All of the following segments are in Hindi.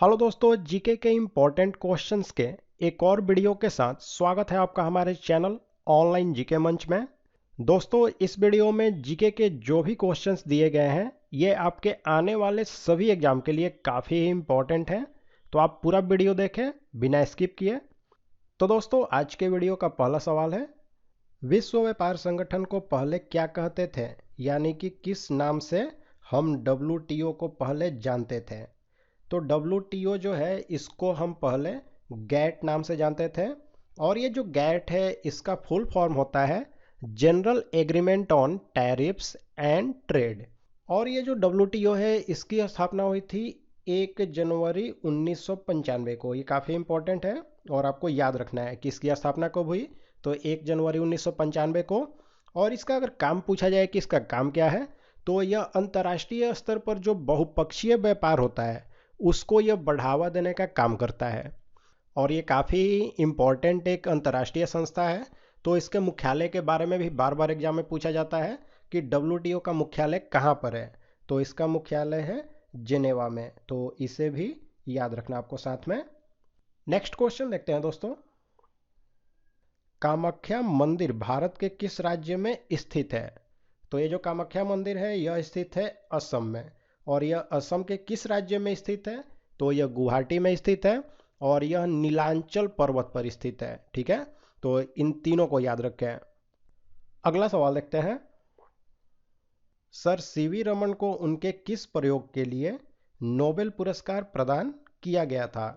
हेलो दोस्तों, जीके के इम्पोर्टेंट क्वेश्चंस के एक और वीडियो के साथ स्वागत है आपका हमारे चैनल ऑनलाइन जीके मंच में। दोस्तों, इस वीडियो में जीके के जो भी क्वेश्चंस दिए गए हैं ये आपके आने वाले सभी एग्जाम के लिए काफ़ी ही इम्पोर्टेंट हैं, तो आप पूरा वीडियो देखें बिना स्किप किए। तो दोस्तों, आज के वीडियो का पहला सवाल है, विश्व व्यापार संगठन को पहले क्या कहते थे, यानी कि किस नाम से हम WTO को पहले जानते थे। तो WTO जो है इसको हम पहले गैट नाम से जानते थे, और ये जो गैट है इसका फुल फॉर्म होता है general agreement on tariffs and trade. और ये जो WTO है इसकी स्थापना हुई थी 1 जनवरी 1995 को। ये काफ़ी इंपॉर्टेंट है और आपको याद रखना है कि इसकी स्थापना कब हुई, तो 1 जनवरी 1995 को। और इसका अगर काम पूछा जाए कि इसका काम क्या है, तो यह अंतर्राष्ट्रीय स्तर पर जो बहुपक्षीय व्यापार होता है उसको यह बढ़ावा देने का काम करता है। और ये काफ़ी इम्पोर्टेंट एक अंतर्राष्ट्रीय संस्था है। तो इसके मुख्यालय के बारे में भी बार बार एग्जाम में पूछा जाता है कि WTO का मुख्यालय कहाँ पर है। तो इसका मुख्यालय है जेनेवा में, तो इसे भी याद रखना आपको साथ में। नेक्स्ट क्वेश्चन देखते हैं दोस्तों, कामाख्या मंदिर भारत के किस राज्य में स्थित है। तो ये जो कामाख्या मंदिर है यह स्थित है असम में। और यह असम के किस राज्य में स्थित है, तो यह गुवाहाटी में स्थित है और यह नीलांचल पर्वत पर स्थित है। ठीक है, तो इन तीनों को याद रखें। अगला सवाल देखते हैं, सर सीवी रमन को उनके किस प्रयोग के लिए नोबेल पुरस्कार प्रदान किया गया था।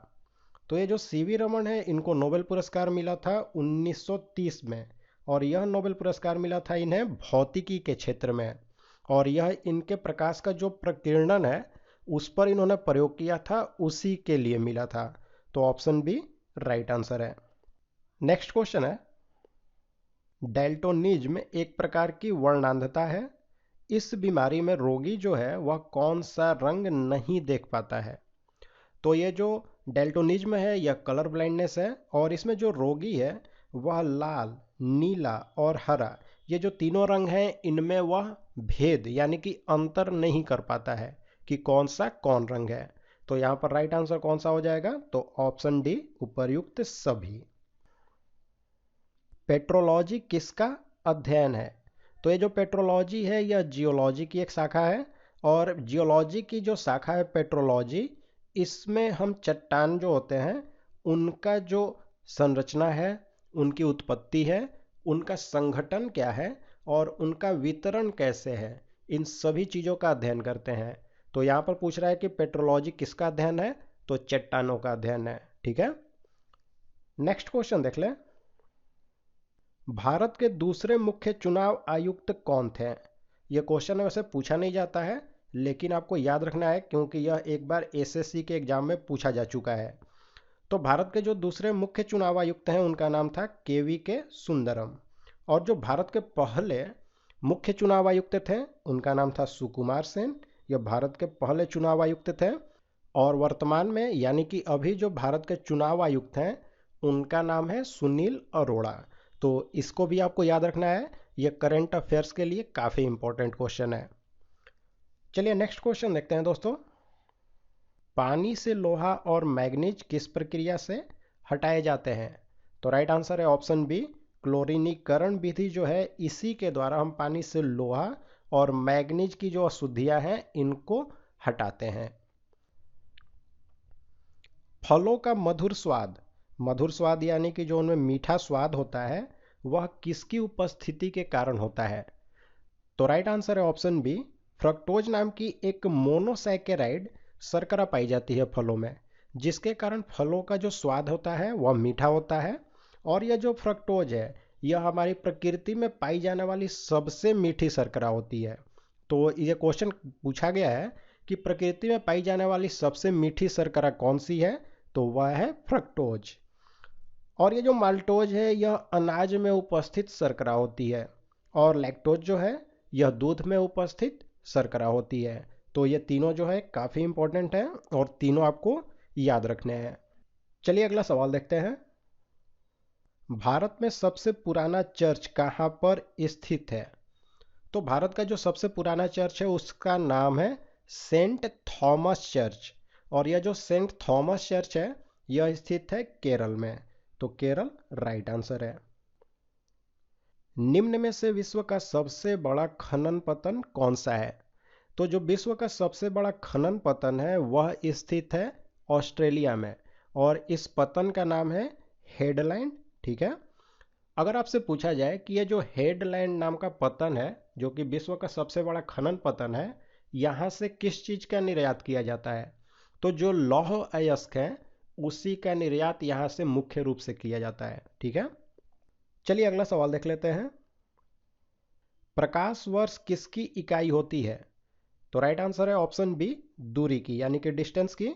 तो ये जो सीवी रमन है इनको नोबेल पुरस्कार मिला था 1930 में, और यह नोबेल पुरस्कार मिला था इन्हें भौतिकी के क्षेत्र में। और यह इनके प्रकाश का जो प्रकीर्णन है उस पर इन्होंने प्रयोग किया था, उसी के लिए मिला था। तो ऑप्शन बी राइट आंसर है। नेक्स्ट क्वेश्चन है, डेल्टोनिज्म एक प्रकार की वर्णांधता है। इस बीमारी में रोगी जो है वह कौन सा रंग नहीं देख पाता है। तो ये जो डेल्टोनिज्म है यह कलर ब्लाइंडनेस है, और इसमें जो रोगी है वह लाल, नीला और हरा, ये जो तीनों रंग हैं इनमें वह भेद यानी कि अंतर नहीं कर पाता है कि कौन सा कौन रंग है। तो यहाँ पर राइट आंसर कौन सा हो जाएगा, तो ऑप्शन डी उपर्युक्त सभी। पेट्रोलॉजी किसका अध्ययन है। तो ये जो पेट्रोलॉजी है यह जियोलॉजी की एक शाखा है, और जियोलॉजी की जो शाखा है पेट्रोलॉजी, इसमें हम चट्टान जो होते हैं उनका जो संरचना है, उनकी उत्पत्ति है, उनका संगठन क्या है और उनका वितरण कैसे है, इन सभी चीज़ों का अध्ययन करते हैं। तो यहाँ पर पूछ रहा है कि पेट्रोलॉजी किसका अध्ययन है, तो चट्टानों का अध्ययन है। ठीक है, नेक्स्ट क्वेश्चन देख लें, भारत के दूसरे मुख्य चुनाव आयुक्त कौन थे। यह क्वेश्चन वैसे पूछा नहीं जाता है लेकिन आपको याद रखना है क्योंकि यह एक बार SSC के एग्जाम में पूछा जा चुका है। तो भारत के जो दूसरे मुख्य चुनाव आयुक्त हैं उनका नाम था KVK सुंदरम। और जो भारत के पहले मुख्य चुनाव आयुक्त थे उनका नाम था सुकुमार सेन। यह भारत के पहले चुनाव आयुक्त थे। और वर्तमान में यानी कि अभी जो भारत के चुनाव आयुक्त हैं उनका नाम है सुनील अरोड़ा। तो इसको भी आपको याद रखना है, यह करंट अफेयर्स के लिए काफ़ी इंपॉर्टेंट क्वेश्चन है। चलिए नेक्स्ट क्वेश्चन देखते हैं दोस्तों, पानी से लोहा और मैग्नीज किस प्रक्रिया से हटाए जाते हैं। तो राइट आंसर है ऑप्शन बी, क्लोरीनीकरण विधि जो है इसी के द्वारा हम पानी से लोहा और मैग्नीज की जो अशुद्धियां हैं इनको हटाते हैं। फलों का मधुर स्वाद यानी कि जो उनमें मीठा स्वाद होता है वह किसकी उपस्थिति के कारण होता है। तो राइट आंसर है ऑप्शन बी, फ्रक्टोज नाम की एक मोनोसैकेराइड शर्करा पाई जाती है फलों में, जिसके कारण फलों का जो स्वाद होता है वह मीठा होता है। और यह जो फ्रक्टोज है यह हमारी प्रकृति में पाई जाने वाली सबसे मीठी शर्करा होती है। तो ये क्वेश्चन पूछा गया है कि प्रकृति में पाई जाने वाली सबसे मीठी शर्करा कौन सी है, तो वह है फ्रक्टोज। और ये जो माल्टोज है यह अनाज में उपस्थित शर्करा होती है, और लैक्टोज जो है यह दूध में उपस्थित शर्करा होती है। तो ये तीनों जो है काफ़ी इंपॉर्टेंट है और तीनों आपको याद रखने हैं। चलिए अगला सवाल देखते हैं, भारत में सबसे पुराना चर्च कहाँ पर स्थित है। तो भारत का जो सबसे पुराना चर्च है उसका नाम है सेंट थॉमस चर्च, और यह जो सेंट थॉमस चर्च है यह स्थित है केरल में, तो केरल राइट आंसर है। निम्न में से विश्व का सबसे बड़ा खनन पतन कौन सा है? तो जो विश्व का सबसे बड़ा खनन पतन है वह स्थित है ऑस्ट्रेलिया में, और इस पतन का नाम है हेडलैंड। ठीक है। अगर आपसे पूछा जाए कि ये जो हेडलैंड नाम का पतन है जो कि विश्व का सबसे बड़ा खनन पतन है, यहाँ से किस चीज़ का निर्यात किया जाता है? तो जो लौह अयस्क है उसी का निर्यात यहाँ से मुख्य रूप से किया जाता है। ठीक है। चलिए अगला सवाल देख लेते हैं। प्रकाश वर्ष किसकी इकाई होती है? तो राइट आंसर है ऑप्शन बी, दूरी की, यानी कि डिस्टेंस की।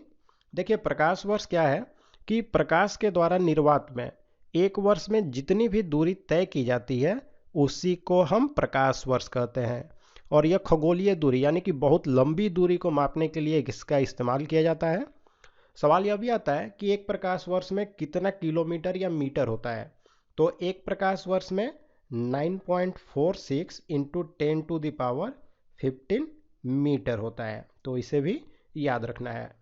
देखिए प्रकाश वर्ष क्या है कि प्रकाश के द्वारा निर्वात में एक वर्ष में जितनी भी दूरी तय की जाती है उसी को हम प्रकाश वर्ष कहते हैं। और यह खगोलीय दूरी यानी कि बहुत लंबी दूरी को मापने के लिए इसका इस्तेमाल किया जाता है। सवाल यह भी आता है कि एक प्रकाश वर्ष में कितना किलोमीटर या मीटर होता है? तो एक प्रकाश वर्ष में 9.46 इंटू 10⁻15 मीटर होता है, तो इसे भी याद रखना है।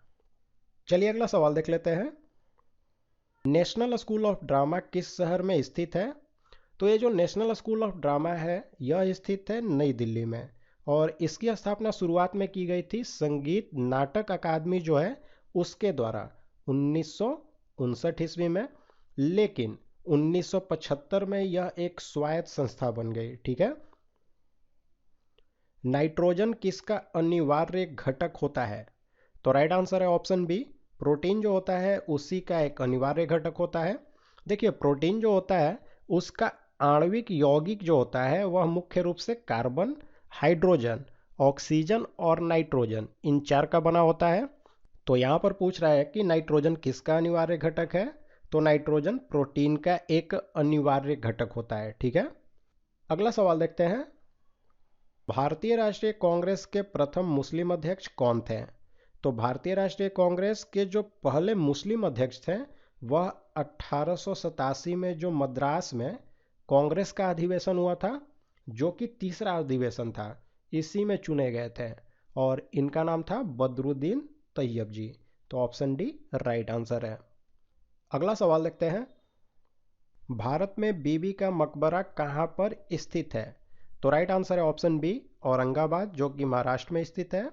चलिए अगला सवाल देख लेते हैं। नेशनल स्कूल ऑफ ड्रामा किस शहर में स्थित है? तो ये जो नेशनल स्कूल ऑफ ड्रामा है यह स्थित है नई दिल्ली में, और इसकी स्थापना शुरुआत में की गई थी संगीत नाटक अकादमी जो है उसके द्वारा 1959 ईस्वी में, लेकिन 1975 में यह एक स्वायत्त संस्था बन गई। ठीक है। नाइट्रोजन किसका अनिवार्य घटक होता है? तो राइट आंसर है ऑप्शन बी, प्रोटीन जो होता है उसी का एक अनिवार्य घटक होता है। देखिए प्रोटीन जो होता है उसका आणविक यौगिक जो होता है वह मुख्य रूप से कार्बन, हाइड्रोजन, ऑक्सीजन और नाइट्रोजन इन चार का बना होता है। तो यहाँ पर पूछ रहा है कि नाइट्रोजन किसका अनिवार्य घटक है? तो नाइट्रोजन प्रोटीन का एक अनिवार्य घटक होता है। ठीक है। अगला सवाल देखते हैं। भारतीय राष्ट्रीय कांग्रेस के प्रथम मुस्लिम अध्यक्ष कौन थे? तो भारतीय राष्ट्रीय कांग्रेस के जो पहले मुस्लिम अध्यक्ष थे वह 1887 में जो मद्रास में कांग्रेस का अधिवेशन हुआ था जो कि तीसरा अधिवेशन था, इसी में चुने गए थे, और इनका नाम था बदरुद्दीन तैयब जी। तो ऑप्शन डी राइट आंसर है। अगला सवाल देखते हैं। भारत में बीबी का मकबरा कहाँ पर स्थित है? तो राइट आंसर है ऑप्शन बी, औरंगाबाद जो कि महाराष्ट्र में स्थित है।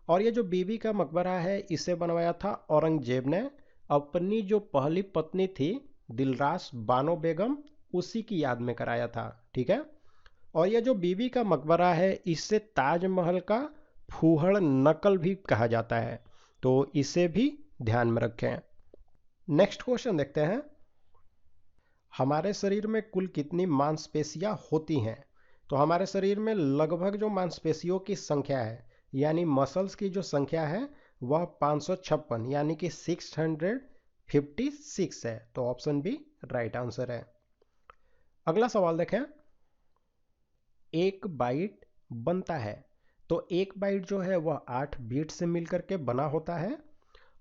और ये जो बीबी का मकबरा है इसे बनवाया था औरंगजेब ने अपनी जो पहली पत्नी थी दिलरास बानो बेगम उसी की याद में कराया था। ठीक है। और ये जो बीबी का मकबरा है इससे ताजमहल का फूहड़ नकल भी कहा जाता है, तो इसे भी ध्यान में रखें। नेक्स्ट क्वेश्चन देखते हैं। हमारे शरीर में कुल कितनी मांसपेशियां होती हैं? तो हमारे शरीर में लगभग जो मांसपेशियों की संख्या है यानी मसल्स की जो संख्या है वह 556 यानी कि 656 है, तो ऑप्शन बी राइट आंसर है। अगला सवाल देखें। एक बाइट बनता है, तो एक बाइट जो है वह 8 बीट से मिलकर के बना होता है,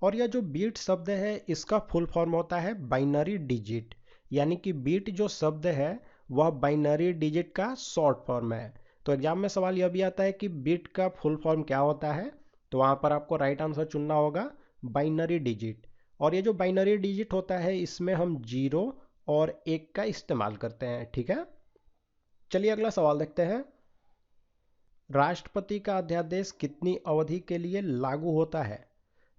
और यह जो बीट शब्द है इसका फुल फॉर्म होता है बाइनरी डिजिट, यानी कि बीट जो शब्द है वह बाइनरी डिजिट का शॉर्ट फॉर्म है। तो एग्जाम में सवाल यह भी आता है कि बीट का फुल फॉर्म क्या होता है, तो वहाँ पर आपको राइट आंसर चुनना होगा बाइनरी डिजिट। और ये जो बाइनरी डिजिट होता है इसमें हम 0 और 1 का इस्तेमाल करते हैं। ठीक है। चलिए अगला सवाल देखते हैं। राष्ट्रपति का अध्यादेश कितनी अवधि के लिए लागू होता है?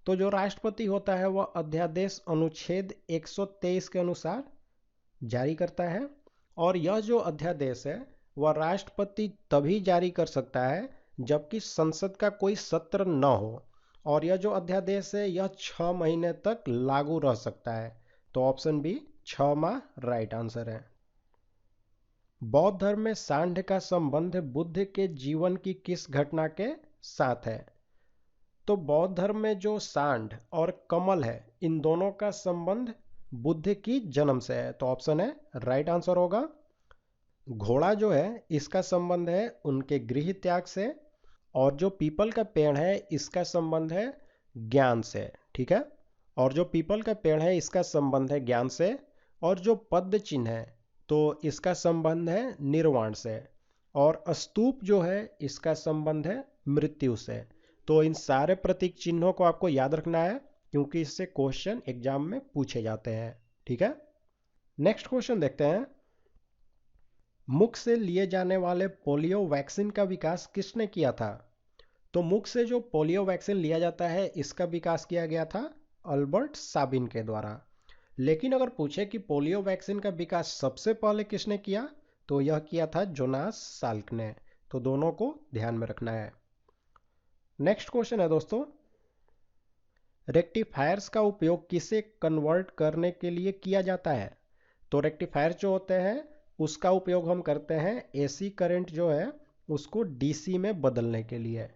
तो जो राष्ट्रपति होता है वह अध्यादेश अनुच्छेद 123 के अनुसार जारी करता है, और यह जो अध्यादेश है वह राष्ट्रपति तभी जारी कर सकता है जबकि संसद का कोई सत्र न हो, और यह जो अध्यादेश है यह 6 महीने तक लागू रह सकता है। तो ऑप्शन बी 6 माह राइट आंसर है। बौद्ध धर्म में सांड का संबंध बुद्ध के जीवन की किस घटना के साथ है? तो बौद्ध धर्म में जो सांड और कमल है इन दोनों का संबंध बुद्ध की जन्म से है, तो ऑप्शन है राइट आंसर होगा। घोड़ा जो है इसका संबंध है उनके गृह त्याग से, और जो पीपल का पेड़ है इसका संबंध है ज्ञान से। ठीक है। और जो पीपल का पेड़ है इसका संबंध है ज्ञान से, और जो पद्म चिन्ह है तो इसका संबंध है निर्वाण से, और स्तूप जो है इसका संबंध है मृत्यु से। तो इन सारे प्रतीक चिन्हों को आपको याद रखना है क्योंकि इससे क्वेश्चन एग्जाम में पूछे जाते हैं। ठीक है, नेक्स्ट क्वेश्चन देखते हैं। मुख से लिए जाने वाले पोलियो वैक्सीन का विकास किसने किया था? तो मुख से जो पोलियो वैक्सीन लिया जाता है इसका विकास किया गया था अल्बर्ट साबिन के द्वारा। लेकिन अगर पूछे कि पोलियो वैक्सीन का विकास सबसे पहले किसने किया, तो यह किया था जोनास साल्क ने। तो दोनों को ध्यान में रखना है। नेक्स्ट क्वेश्चन है दोस्तों, रेक्टिफायर्स का उपयोग किसे कन्वर्ट करने के लिए किया जाता है? तो रेक्टिफायर जो होते हैं उसका उपयोग हम करते हैं एसी करंट जो है उसको डीसी में बदलने के लिए।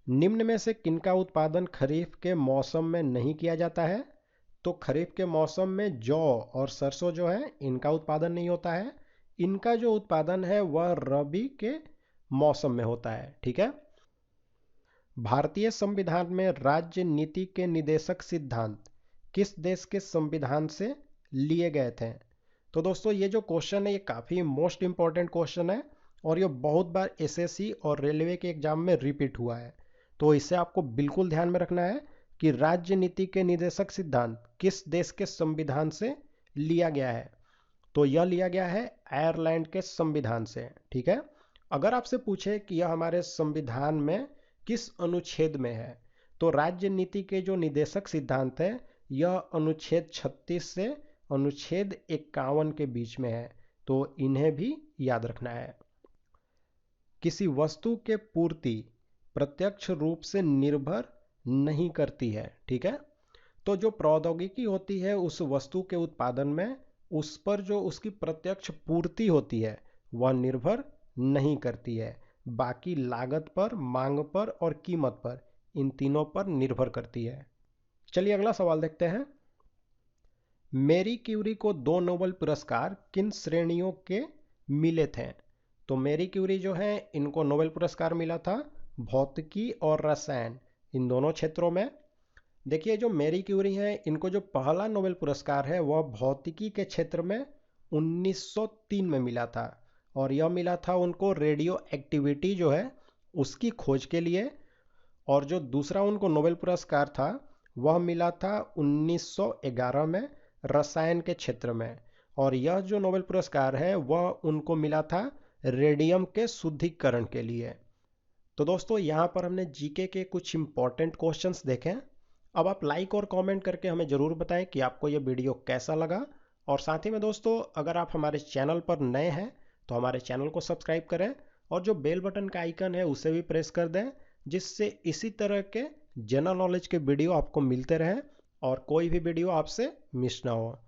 निम्न में से किनका उत्पादन खरीफ के मौसम में नहीं किया जाता है? तो खरीफ के मौसम में जौ और सरसों जो है इनका उत्पादन नहीं होता है। इनका जो उत्पादन है वह रबी के मौसम में होता है। ठीक है, भारतीय संविधान में राज्य नीति के निदेशक सिद्धांत किस देश के संविधान से लिए गए थे? तो दोस्तों ये जो क्वेश्चन है ये काफ़ी मोस्ट इंपॉर्टेंट क्वेश्चन है और ये बहुत बार एसएससी और रेलवे के एग्जाम में रिपीट हुआ है। तो इसे आपको बिल्कुल ध्यान में रखना है कि राज्य नीति के निदेशक सिद्धांत किस देश के संविधान से लिया गया है। तो यह लिया गया है आयरलैंड के संविधान से। ठीक है, अगर आपसे पूछे कि यह हमारे संविधान में किस अनुच्छेद में है, तो राज्य नीति के जो निदेशक सिद्धांत है यह अनुच्छेद 36 से अनुच्छेद 51 के बीच में है। तो इन्हें भी याद रखना है। किसी वस्तु के पूर्ति प्रत्यक्ष रूप से निर्भर नहीं करती है। ठीक है, तो जो प्रौद्योगिकी होती है उस वस्तु के उत्पादन में उस पर जो उसकी प्रत्यक्ष पूर्ति होती है वह निर्भर नहीं करती है, बाकी लागत पर, मांग पर और कीमत पर, इन तीनों पर निर्भर करती है। चलिए अगला सवाल देखते हैं। मैरी क्यूरी को 2 नोबेल पुरस्कार किन श्रेणियों के मिले थे? तो मैरी क्यूरी जो है इनको नोबेल पुरस्कार मिला था भौतिकी और रसायन, इन दोनों क्षेत्रों में। देखिए जो मैरी क्यूरी हैं इनको जो पहला नोबेल पुरस्कार है वह भौतिकी के क्षेत्र में 1903 में मिला था और यह मिला था उनको रेडियो एक्टिविटी जो है उसकी खोज के लिए। और जो दूसरा उनको नोबेल पुरस्कार था वह मिला था 1911 में रसायन के क्षेत्र में, और यह जो नोबेल पुरस्कार है वह उनको मिला था रेडियम के शुद्धिकरण के लिए। तो दोस्तों यहाँ पर हमने जीके के कुछ इंपॉर्टेंट क्वेश्चंस देखे। अब आप लाइक और कमेंट करके हमें ज़रूर बताएं कि आपको ये वीडियो कैसा लगा। और साथ ही में दोस्तों अगर आप हमारे चैनल पर नए हैं तो हमारे चैनल को सब्सक्राइब करें और जो बेल बटन का आइकन है उसे भी प्रेस कर दें, जिससे इसी तरह के जनरल नॉलेज के वीडियो आपको मिलते रहें और कोई भी वीडियो आपसे मिस ना हो।